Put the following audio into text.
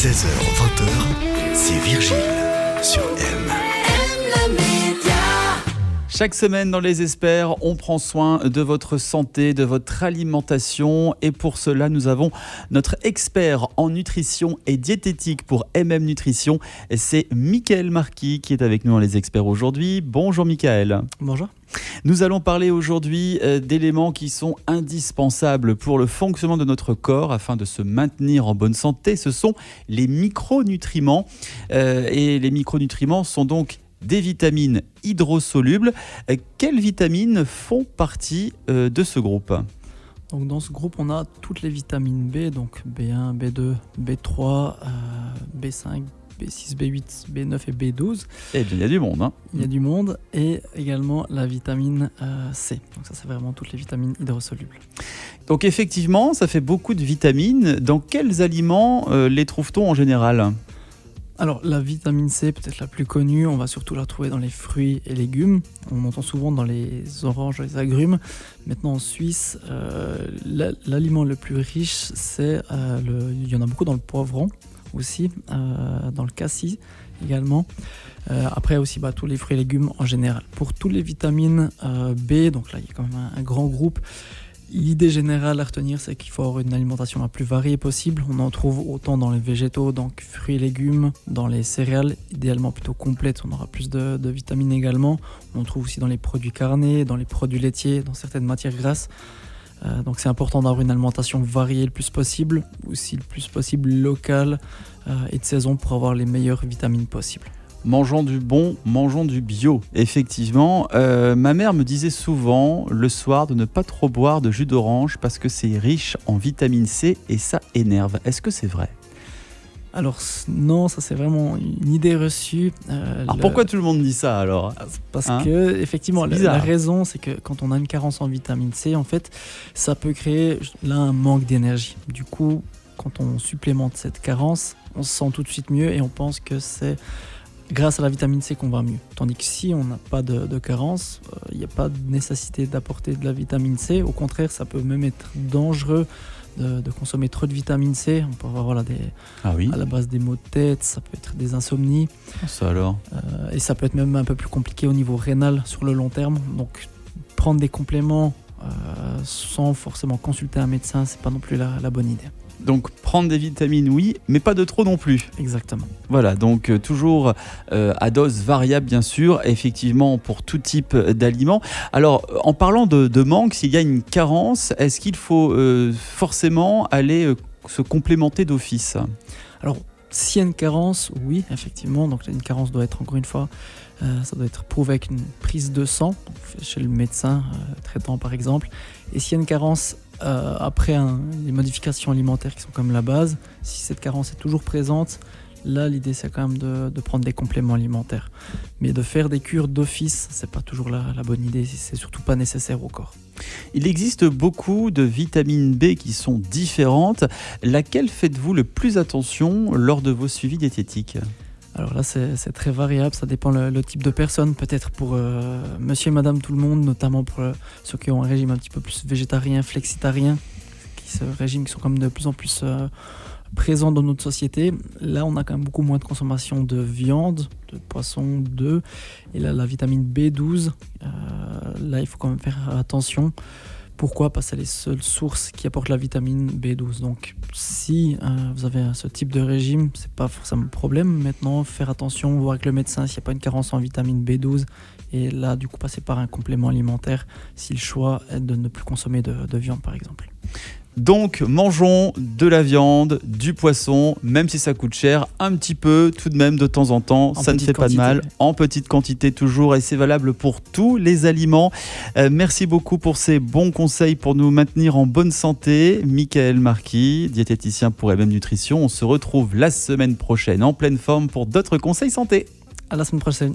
16h-20h, c'est Virgile sur M. Chaque semaine dans Les Experts, on prend soin de votre santé, de votre alimentation. Et pour cela, nous avons notre expert en nutrition et diététique pour MM Nutrition. C'est Michael Marquis qui est avec nous dans Les Experts aujourd'hui. Bonjour Michael. Bonjour. Nous allons parler aujourd'hui d'éléments qui sont indispensables pour le fonctionnement de notre corps afin de se maintenir en bonne santé. Ce sont les micronutriments. Et les micronutriments sont donc des vitamines hydrosolubles. Quelles vitamines font partie de ce groupe ? Donc dans ce groupe, on a toutes les vitamines B, donc B1, B2, B3, B5, B6, B8, B9 et B12. Eh bien, il y a du monde. Hein. Il y a du monde. Et également la vitamine C. Donc ça, c'est vraiment toutes les vitamines hydrosolubles. Donc effectivement, ça fait beaucoup de vitamines. Dans quels aliments les trouve-t-on en général ? Alors la vitamine C, peut-être la plus connue, on va surtout la trouver dans les fruits et légumes. On entend souvent dans les oranges, les agrumes. Maintenant en Suisse, l'aliment le plus riche, il y en a beaucoup dans le poivron aussi, dans le cassis également. Après aussi tous les fruits et légumes en général. Pour toutes les vitamines B, donc là il y a quand même un grand groupe. L'idée générale à retenir, c'est qu'il faut avoir une alimentation la plus variée possible. On en trouve autant dans les végétaux, donc fruits et légumes, dans les céréales, idéalement plutôt complètes, on aura plus de vitamines également. On en trouve aussi dans les produits carnés, dans les produits laitiers, dans certaines matières grasses. Donc c'est important d'avoir une alimentation variée le plus possible, aussi le plus possible locale et de saison pour avoir les meilleures vitamines possibles. Mangeons du bon, mangeons du bio. Effectivement, ma mère me disait souvent le soir de ne pas trop boire de jus d'orange parce que c'est riche en vitamine C et ça énerve. Est-ce que c'est vrai ? Alors non, ça c'est vraiment une idée reçue. Alors pourquoi tout le monde dit ça alors ? Parce que effectivement, la raison c'est que quand on a une carence en vitamine C, en fait, ça peut créer là un manque d'énergie. Du coup, quand on supplémente cette carence, on se sent tout de suite mieux et on pense que c'est grâce à la vitamine C qu'on va mieux. Tandis que si on n'a pas de carence, il n'y a pas de nécessité d'apporter de la vitamine C. Au contraire, ça peut même être dangereux de consommer trop de vitamine C. On peut avoir à la base des maux de tête, ça peut être des insomnies. Ça alors et ça peut être même un peu plus compliqué au niveau rénal sur le long terme. Donc prendre des compléments sans forcément consulter un médecin, c'est pas non plus la bonne idée. Donc prendre des vitamines, oui, mais pas de trop non plus. Exactement. Voilà, donc toujours à dose variable, bien sûr, effectivement, pour tout type d'aliments. Alors, en parlant de manque, s'il y a une carence, est-ce qu'il faut forcément aller se complémenter d'office ? Alors, s'il y a une carence, oui, effectivement. Donc, une carence doit être, encore une fois, ça doit être prouvé avec une prise de sang, chez le médecin traitant, par exemple. Et s'il y a une carence après les modifications alimentaires qui sont comme la base, si cette carence est toujours présente, là l'idée c'est quand même de prendre des compléments alimentaires. Mais de faire des cures d'office, c'est pas toujours la bonne idée, c'est surtout pas nécessaire au corps. Il existe beaucoup de vitamines B qui sont différentes. Laquelle faites-vous le plus attention lors de vos suivis diététiques ? Alors là, c'est très variable, ça dépend le type de personne. Peut-être pour monsieur et madame tout le monde, notamment pour ceux qui ont un régime un petit peu plus végétarien, flexitarien, ce régime qui sont comme de plus en plus présents dans notre société. Là, on a quand même beaucoup moins de consommation de viande, de poisson, d'œufs. Et là, la vitamine B12, là, il faut quand même faire attention. Pourquoi ? Parce que c'est les seules sources qui apportent la vitamine B12. Donc, si vous avez ce type de régime, c'est pas forcément le problème. Maintenant, faire attention, voir avec le médecin s'il n'y a pas une carence en vitamine B12. Et là, du coup, passer par un complément alimentaire si le choix est de ne plus consommer de viande, par exemple. Donc, mangeons de la viande, du poisson, même si ça coûte cher, un petit peu tout de même de temps en temps, ça ne fait pas de mal, en petite quantité toujours, et c'est valable pour tous les aliments. Merci beaucoup pour ces bons conseils pour nous maintenir en bonne santé. Michael Marquis, diététicien pour MM Nutrition. On se retrouve la semaine prochaine en pleine forme pour d'autres conseils santé. À la semaine prochaine.